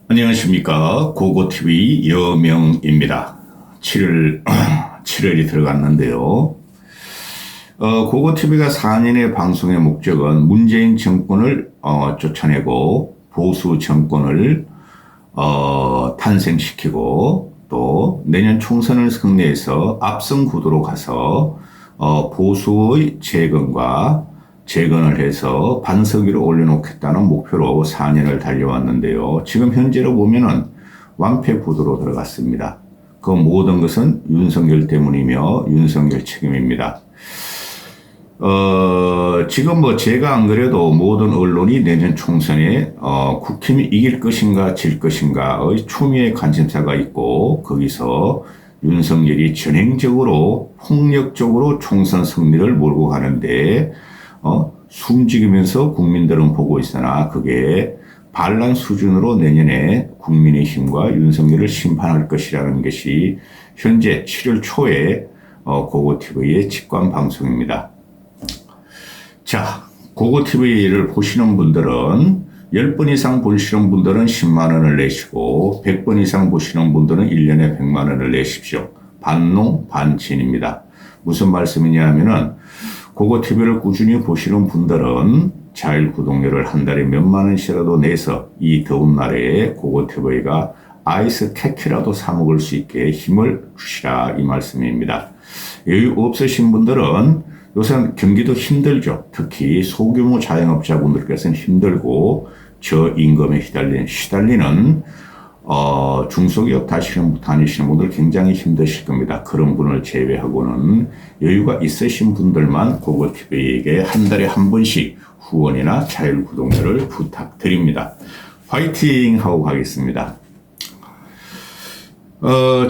안녕하십니까. 고고TV 여명입니다. 7월이 들어갔는데요. 고고TV가 4년의 방송의 목적은 문재인 정권을 쫓아내고 보수 정권을 탄생시키고 또 내년 총선을 승리해서 압승 구도로 가서 보수의 재건을 해서 반석 위로 올려놓겠다는 목표로 4년을 달려왔는데요. 지금 현재로 보면은 완패 구도로 들어갔습니다. 그 모든 것은 윤석열 때문이며 윤석열 책임입니다. 지금 제가 안 그래도 모든 언론이 내년 총선에 국힘이 이길 것인가 질 것인가의 초미의 관심사가 있고, 거기서 윤석열이 전행적으로 폭력적으로 총선 승리를 몰고 가는데 숨지으면서 국민들은 보고 있으나 그게 반란 수준으로 내년에 국민의힘과 윤석열을 심판할 것이라는 것이 현재 7월 초에 고고TV의 직관 방송입니다. 자, 고고TV를 보시는 분들은 10번 이상 보시는 분들은 10만 원을 내시고 100번 이상 보시는 분들은 1년에 100만 원을 내십시오. 반농 반진입니다. 무슨 말씀이냐 하면은 고고TV를 꾸준히 보시는 분들은 자율 구독료를 한 달에 몇만 원씩이라도 내서 이 더운 날에 고고TV가 아이스 캐키라도 사 먹을 수 있게 힘을 주시라, 이 말씀입니다. 여유 없으신 분들은 요새 경기도 힘들죠. 특히 소규모 자영업자분들께서는 힘들고 저임금에 시달리는 중소기업 다니시는 분들 굉장히 힘드실 겁니다. 그런 분을 제외하고는 여유가 있으신 분들만 고고TV에게 한 달에 한 번씩 후원이나 자율 구독료를 부탁드립니다. 화이팅 하고 가겠습니다.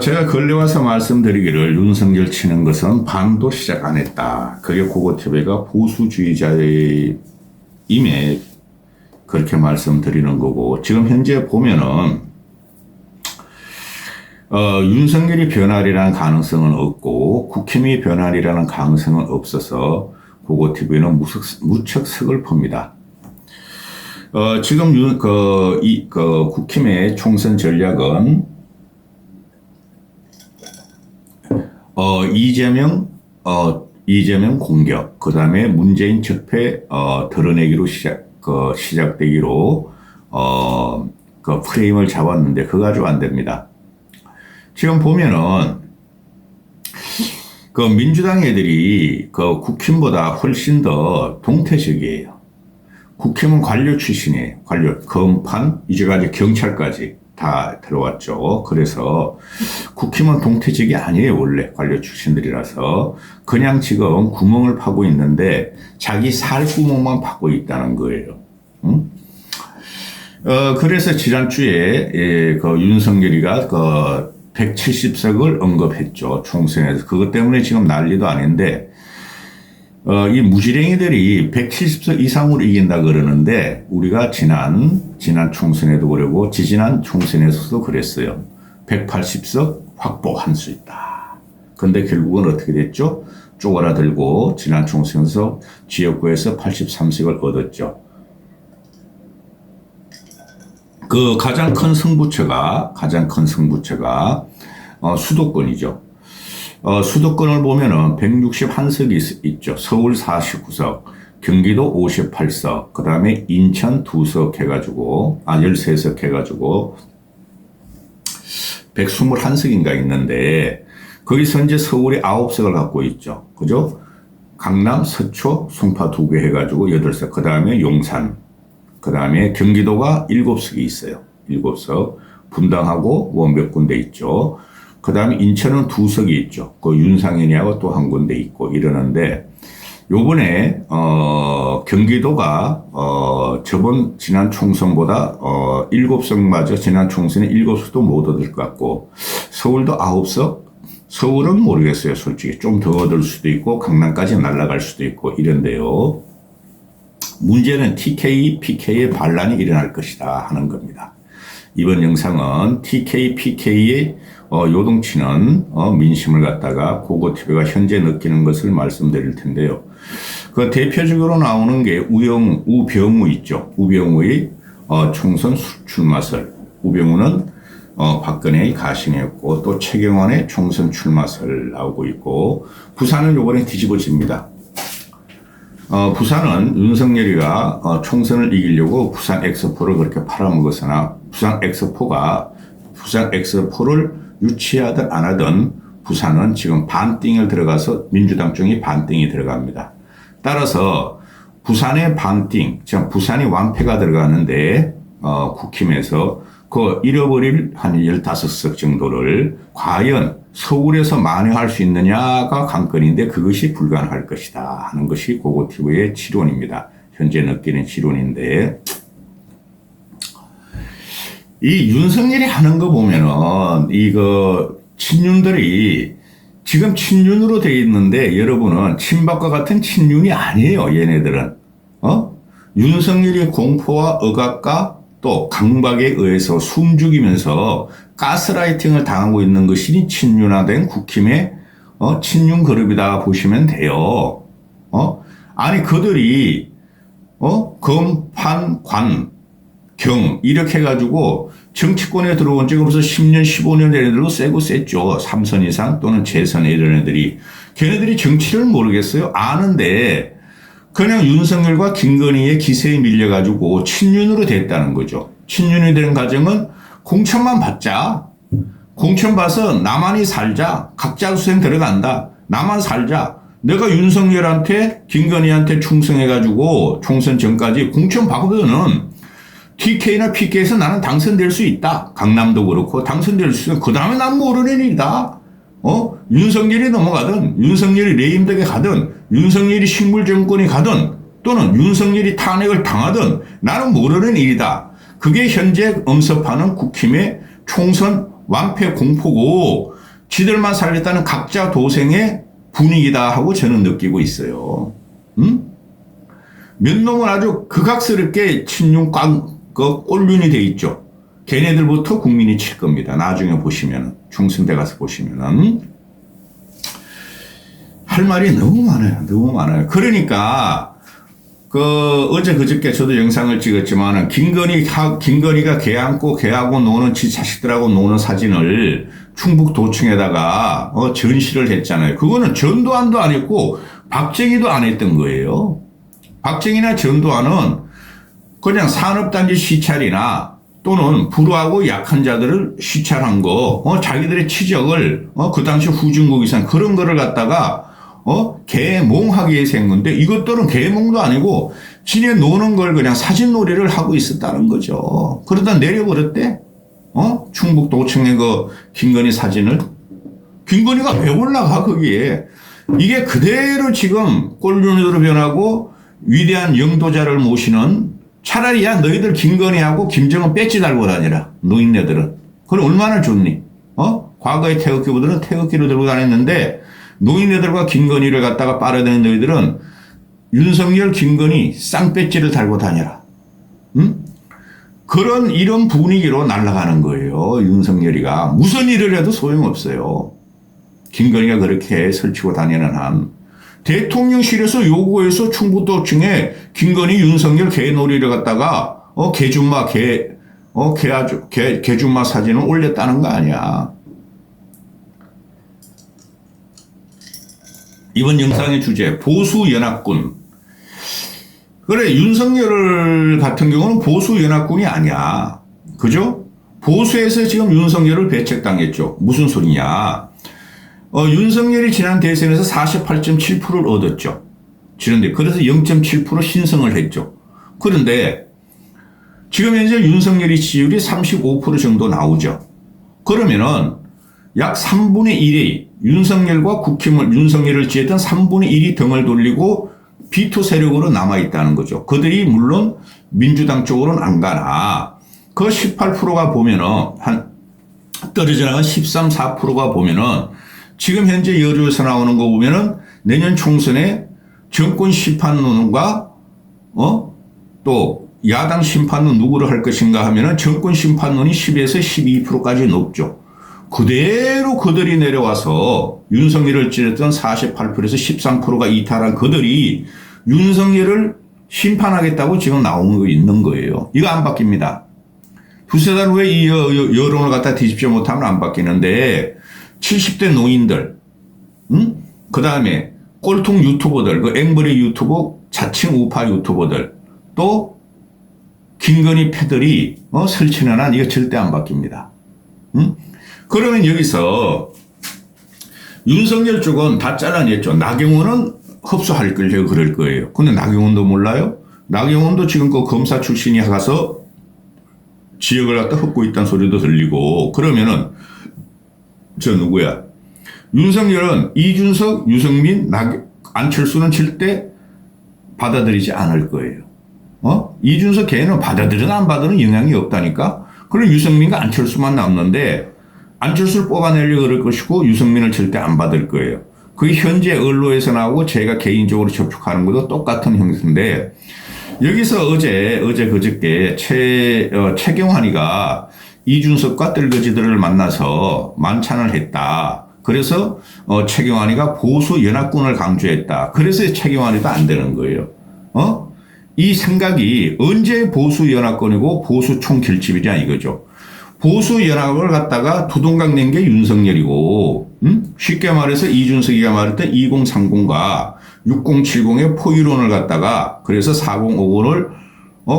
제가 근래 와서 말씀드리기를 윤석열 치는 것은 반도 시작 안 했다. 그게 고고TV가 보수주의자의 임에 그렇게 말씀드리는 거고, 지금 현재 보면은 윤석열이 변할이라는 가능성은 없고 국힘이 변할이라는 가능성은 없어서 고고TV는 무척 서글픕니다. 지금 국힘의 총선 전략은 이재명 공격, 그 다음에 문재인 적폐 드러내기로 시작되기로 프레임을 잡았는데 그거 가지고 안 됩니다. 지금 보면은 민주당 애들이 국힘보다 훨씬 더 동태적이에요. 국힘은 관료 출신이에요. 검판, 이제까지 경찰까지 다 들어왔죠. 그래서 국힘은 동태적이 아니에요. 원래 관료 출신들이라서 그냥 지금 구멍을 파고 있는데 자기 살 구멍만 파고 있다는 거예요. 응? 그래서 지난주에 윤석열이가 170석을 언급했죠. 총선에서. 그것 때문에 지금 난리도 아닌데, 이 무지랭이들이 170석 이상으로 이긴다 그러는데, 우리가 지난 총선에도 그러고, 지지난 총선에서도 그랬어요. 180석 확보할 수 있다. 근데 결국은 어떻게 됐죠? 쪼그라들고, 지난 총선에서 지역구에서 83석을 얻었죠. 가장 큰 승부처가 수도권이죠. 수도권을 보면은 161석이 있죠. 서울 49석, 경기도 58석, 그 다음에 인천 2석 해가지고, 13석 해가지고, 121석인가 있는데, 거기서 이제 서울이 9석을 갖고 있죠. 그죠? 강남, 서초, 송파 2개 해가지고 8석, 그 다음에 용산, 그 다음에 경기도가 7석이 있어요. 7석. 분당하고 몇 군데 있죠. 그 다음에 인천은 2석이 있죠. 윤상현이하고 또 한 군데 있고 이러는데, 요번에, 경기도가, 지난 총선보다, 7석마저 지난 총선에 7석도 못 얻을 것 같고, 서울도 9석? 서울은 모르겠어요. 솔직히. 좀 더 얻을 수도 있고, 강남까지 날아갈 수도 있고 이런데요. 문제는 TK, PK의 반란이 일어날 것이다 하는 겁니다. 이번 영상은 TK, PK의 요동치는 민심을 갖다가 고고TV가 현재 느끼는 것을 말씀드릴 텐데요. 대표적으로 나오는 게 우병우 있죠. 우병우의 총선 출마설. 우병우는 박근혜의 가신이었고 또 최경환의 총선 출마설 나오고 있고 부산은 요번에 뒤집어집니다. 부산은 윤석열이가 총선을 이기려고 부산 엑스포를 그렇게 팔아먹었으나 부산 엑스포를 유치하든 안 하든 부산은 지금 반띵을 들어가서 민주당 쪽이 반띵이 들어갑니다. 따라서 부산의 반띵, 즉 부산이 완패가 들어가는데 국힘에서 그 잃어버릴 한 15석 정도를 과연 서울에서 만회할 수 있느냐가 관건인데 그것이 불가능할 것이다 하는 것이 고고티브의 지론입니다. 현재 느끼는 지론인데 이 윤석열이 하는 거 보면은 이거 친윤들이 지금 친윤으로 돼 있는데 여러분은 친박과 같은 친윤이 아니에요. 얘네들은 윤석열이 공포와 억압과 또 강박에 의해서 숨죽이면서 가스라이팅을 당하고 있는 것이 친윤화된 국힘의 친윤 그룹이다 보시면 돼요. 아니 그들이 검, 판, 관, 경 이렇게 해가지고 정치권에 들어온 지가 벌써 10년 15년 된 애들도 세고 셌죠. 3선 이상 또는 재선에 이런 애들이. 걔네들이 정치를 모르겠어요. 아는데 그냥 윤석열과 김건희의 기세에 밀려가지고 친윤으로 됐다는 거죠. 친윤이 되는 과정은 공천만 받자. 공천 봐서 나만이 살자. 각자 수생 들어간다. 나만 살자. 내가 윤석열한테 김건희한테 충성해가지고 총선 전까지 공천 받으면은 TK나 PK에서 나는 당선될 수 있다. 강남도 그렇고 당선될 수 있어. 그 다음에 난 모르는 일이다. 윤석열이 넘어가든 윤석열이 레임덕에 가든 윤석열이 식물정권이 가든 또는 윤석열이 탄핵을 당하든 나는 모르는 일이다. 그게 현재 엄습하는 국힘의 총선 완패 공포고 지들만 살겠다는 각자 도생의 분위기다 하고 저는 느끼고 있어요. 몇 놈은 아주 극악스럽게 친윤 꼴륜이 돼 있죠. 걔네들부터 국민이 칠 겁니다. 나중에 보시면 총선 때 가서 보시면은 할 말이 너무 많아요. 너무 많아요. 그러니까 어제 그저께 저도 영상을 찍었지만은 김건희가 개 안고 개하고 노는 지 자식들하고 노는 사진을 충북 도청에다가 전시를 했잖아요. 그거는 전두환도 안 했고 박정희도 안 했던 거예요. 박정희나 전두환은 그냥 산업단지 시찰이나 또는 불우하고 약한 자들을 시찰한 거, 자기들의 치적을, 그 당시 후진국 이상 그런 거를 갖다가, 개몽하기 위해서 한 건데 이것들은 개몽도 아니고 지네 노는 걸 그냥 사진놀이를 하고 있었다는 거죠. 그러다 내려버렸대. 충북 도청의 그 김건희 사진을. 김건희가 왜 올라가, 거기에. 이게 그대로 지금 꼴륜으로 변하고 위대한 영도자를 모시는 차라리 야 너희들 김건희하고 김정은 배지 달고 다니라. 노인네들은. 그럼 얼마나 좋니? 과거의 태극기부들은 태극기를 들고 다녔는데 노인네들과 김건희를 갖다가 빨아들이는 너희들은 윤석열 김건희 쌍배지를 달고 다녀라. 이런 분위기로 날아가는 거예요. 윤석열이가. 무슨 일을 해도 소용없어요. 김건희가 그렇게 설치고 다니는 한. 대통령실에서 요구해서 충북도청에 김건희 윤석열 개놀이를 갖다가 개줌마 사진을 올렸다는 거 아니야. 이번 영상의 주제 보수 연합군. 그래 윤석열 같은 경우는 보수 연합군이 아니야. 그죠? 보수에서 지금 윤석열을 배척당했죠. 무슨 소리냐. 윤석열이 지난 대선에서 48.7%를 얻었죠. 그래서 0.7% 신성을 했죠. 그런데 지금 현재 윤석열이 지지율이 35% 정도 나오죠. 그러면은 약 3분의 1이 윤석열과 윤석열을 지지했던 3분의 1이 등을 돌리고 비토 세력으로 남아있다는 거죠. 그들이 물론 민주당 쪽으로는 안 가나 그 18%가 보면은 떨어져 나간 13, 4%가 보면은 지금 현재 여론에서 나오는 거 보면은 내년 총선에 정권 심판론과 또 야당 심판론 누구를 할 것인가 하면은 정권 심판론이 10에서 12%까지 높죠. 그대로 그들이 내려와서 윤석열을 찌렸던 48%에서 13%가 이탈한 그들이 윤석열을 심판하겠다고 지금 나오고 있는 거예요. 이거 안 바뀝니다. 두세 달 후에 이 여론을 갖다 뒤집지 못하면 안 바뀌는데 70대 노인들, 그 다음에 꼴통 유튜버들, 그 앵벌이 유튜버, 자칭 우파 유튜버들, 또 김건희 패들이 설치는 한 이거 절대 안 바뀝니다. 그러면 여기서 윤석열 쪽은 다 잘라냈죠. 나경원은 흡수할 걸요 그럴 거예요. 근데 나경원도 몰라요? 나경원도 지금 그 검사 출신이 가서 지역을 갖다 흡고 있다는 소리도 들리고 그러면은 저 누구야? 윤석열은 이준석, 유승민, 안철수는 절대 받아들이지 않을 거예요. 이준석 걔는 받아들이든 안 받아들이든 영향이 없다니까? 그럼 유승민과 안철수만 남는데 안철수를 뽑아내려고 그럴 것이고 유승민을 절대 안 받을 거예요. 그게 현재 언론에서 나오고 제가 개인적으로 접촉하는 것도 똑같은 형태인데 여기서 어제 그저께 최경환이가 이준석과 뜰거지들을 만나서 만찬을 했다. 그래서 최경환이가 보수 연합군을 강조했다. 그래서 최경환이도 안 되는 거예요. 이 생각이 언제 보수 연합군이고 보수 총결집이냐 이거죠. 보수 연합을 갖다가 두동강 낸 게 윤석열이고, 쉽게 말해서 이준석이가 말했던 2030과 6070의 포이론을 갖다가 그래서 4050을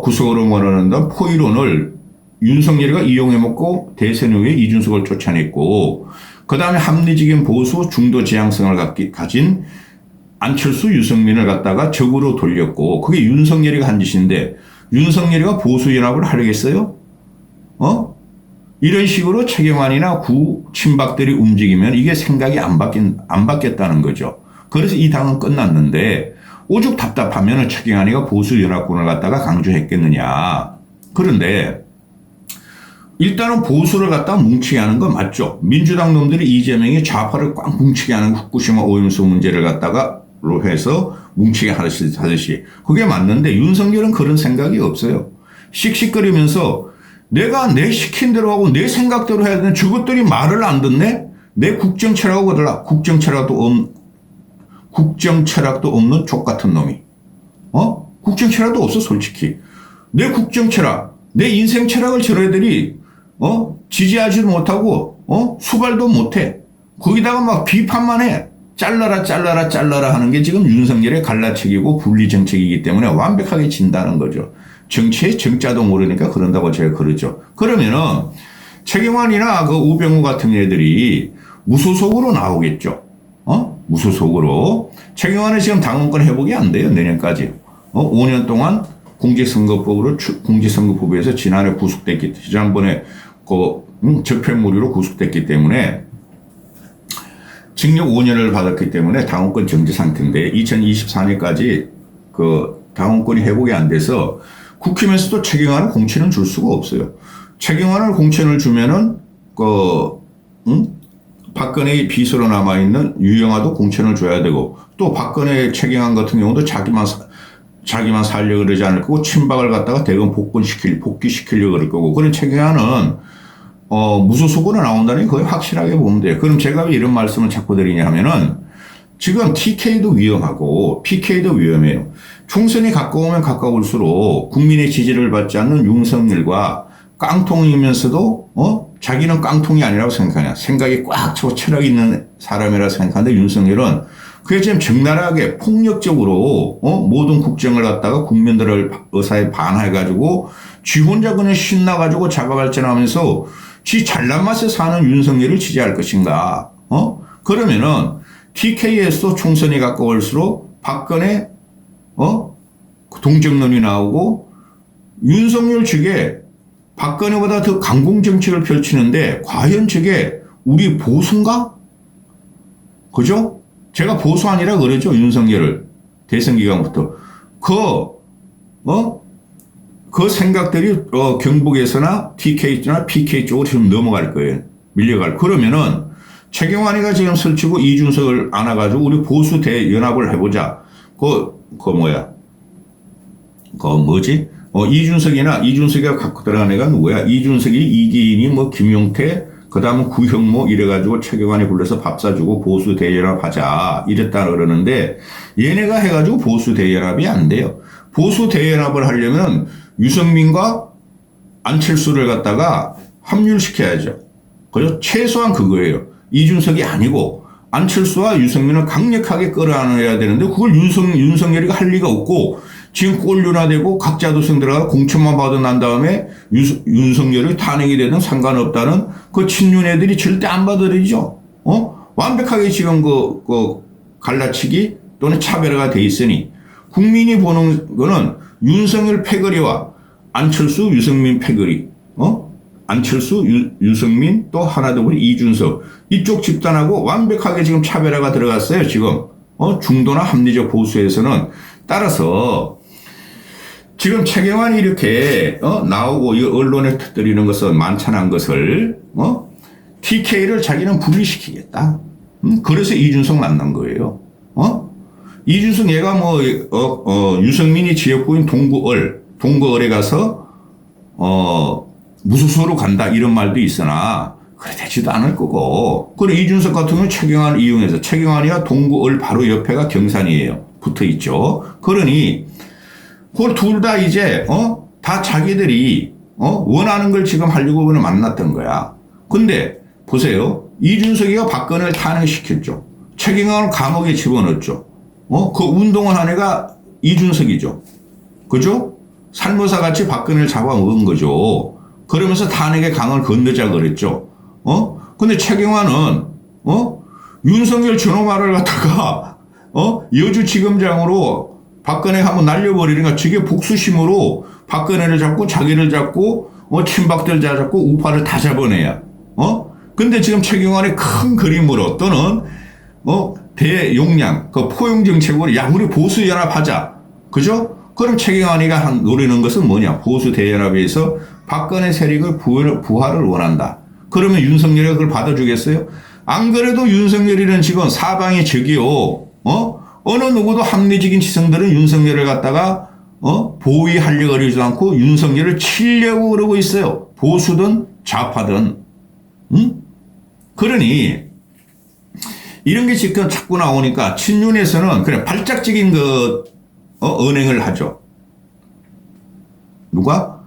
구속으로 몰아넣는 포이론을 윤석열이가 이용해 먹고 대선 후에 이준석을 쫓아냈고, 그 다음에 합리적인 보수 중도 지향성을 가진 안철수, 유승민을 갖다가 적으로 돌렸고, 그게 윤석열이가 한 짓인데, 윤석열이가 보수 연합을 하려겠어요? 이런 식으로 최경환이나 구친박들이 움직이면 이게 생각이 안 바뀌었다는 거죠. 그래서 이 당은 끝났는데 오죽 답답하면 최경환이가 보수 연합군을 갖다가 강조했겠느냐. 그런데 일단은 보수를 갖다가 뭉치게 하는 건 맞죠. 민주당 놈들이 이재명이 좌파를 꽉 뭉치게 하는 후쿠시마 오염수 문제를 갖다가로 해서 뭉치게 하듯이 그게 맞는데 윤석열은 그런 생각이 없어요. 씩씩거리면서 내가 내 시킨 대로 하고 내 생각대로 해야 되는 저것들이 말을 안 듣네? 내 국정철학하고 그러라. 국정철학도 없는 족같은 놈이. 국정철학도 없어 솔직히. 내 국정철학, 내 인생철학을 저 애들이 지지하지도 못하고 수발도 못해. 거기다가 막 비판만 해. 잘라라 하는 게 지금 윤석열의 갈라치기고 분리정책이기 때문에 완벽하게 진다는 거죠. 정치의 정자도 모르니까 그런다고 제가 그러죠. 그러면은 최경환이나 그 우병우 같은 애들이 무소속으로 나오겠죠. 무소속으로. 최경환은 지금 당원권 회복이 안 돼요. 내년까지. 5년 동안 공직선거법에서 지난해 지난번에 적폐무리로 구속됐기 때문에 징역 5년을 받았기 때문에 당원권 정지 상태인데 2024년까지 그 당원권이 회복이 안 돼서 국힘에서도 최경환을 공천을 줄 수가 없어요. 최경환을 공천을 주면은 박근혜의 비서로 남아있는 유영아도 공천을 줘야 되고 또 박근혜 최경환 같은 경우도 자기만 살려고 그러지 않을 거고 친박을 갖다가 대검 복귀시키려고 그럴 거고 그런 최경환은 무소속으로 나온다는 게 거의 확실하게 보면 돼요. 그럼 제가 왜 이런 말씀을 자꾸 드리냐 하면은 지금 TK도 위험하고 PK도 위험해요. 총선이 가까우면 가까울수록 국민의 지지를 받지 않는 윤석열과 깡통이면서도 자기는 깡통이 아니라고 생각하냐. 생각이 꽉 차고 철학이 있는 사람이라고 생각하는데 윤석열은 그게 지금 적나라하게 폭력적으로 모든 국정을 갖다가 국민들을 의사에 반해가지고 지 혼자 그냥 신나가지고 자가발전하면서 지 잘난 맛에 사는 윤석열을 지지할 것인가. 그러면은 TK에서 총선이 가까울수록 박근혜 동정론이 나오고 윤석열 측에 박근혜보다 더 강공정책을 펼치는데 과연 저게 우리 보수인가? 그죠? 제가 보수 아니라 그러죠. 윤석열을 대선 기간부터 그 생각들이 경북에서나 TK나 PK 쪽으로 지금 넘어갈 거예요. 밀려갈. 그러면은 최경환이가 지금 설치고 이준석을 안아가지고 우리 보수 대연합을 해보자. 이준석이가 갖고 들어간 애가 누구야? 이준석이 이기인이 김용태, 그 다음은 구형모 이래가지고 최경환이 불러서 밥 사주고 보수 대연합 하자. 이랬다 그러는데 얘네가 해가지고 보수 대연합이 안 돼요. 보수 대연합을 하려면 유승민과 안철수를 갖다가 합류시켜야죠. 그죠? 최소한 그거예요. 이준석이 아니고 안철수와 유승민을 강력하게 끌어안아야 되는데 그걸 윤석열이가 할 리가 없고 지금 꼴륜화되고 각자 도생 들어가 공천만 받아 난 다음에 윤석열이 탄핵이 되든 상관없다는 그 친윤 애들이 절대 안 받아들이죠. 완벽하게 지금 그 갈라치기 또는 차별화가 돼 있으니 국민이 보는 거는 윤석열 패거리와 안철수, 유승민 패거리, 안철수, 유승민 또 하나 더 보니 이준석 이쪽 집단하고 완벽하게 지금 차별화가 들어갔어요. 지금 중도나 합리적 보수에서는. 따라서 지금 최경환이 이렇게 나오고 이 언론에 터뜨리는 것은 만찬한 것을 TK를 자기는 분리시키겠다. 그래서 이준석 만난 거예요. 이준석 얘가 유승민이 지역구인 동구을에 가서 무소속으로 간다 이런 말도 있으나 그래 되지도 않을 거고. 그리고 이준석 같은 경우는 최경환을 이용해서 최경환이와 동구을 바로 옆에가 경산이에요. 붙어 있죠. 그러니 그걸 둘 다 이제 다 자기들이 원하는 걸 지금 하려고 그냥 만났던 거야. 근데 보세요. 이준석이가 박근혜를 탄핵시켰죠. 최경환을 감옥에 집어넣었죠. 그 운동을 한 애가 이준석이죠. 그죠? 살모사 같이 박근혜를 잡아먹은 거죠. 그러면서 탄핵의 강을 건너자 그랬죠. 근데 최경환은 윤석열 전호말을 갖다가 여주지검장으로 박근혜 한번 날려버리니까 저게 복수심으로 박근혜를 잡고 자기를 잡고 친박들 잡고 우파를 다 잡아내야. 근데 지금 최경환의 큰 그림으로 또는 대용량 그 포용 정책으로 야 우리 보수 연합하자. 그죠? 그럼 최경환이가 노리는 것은 뭐냐? 보수 대연합에서 박근혜 세력을 부활을 원한다. 그러면 윤석열이 그걸 받아주겠어요? 안 그래도 윤석열이는 지금 사방이 적이요. 어느 누구도 합리적인 지성들은 윤석열을 갖다가 보위하려고 하지 않고 윤석열을 치려고 그러고 있어요. 보수든 좌파든. 그러니 이런 게 지금 자꾸 나오니까 친윤에서는 그래 발작적인 그 언행을 하죠. 누가?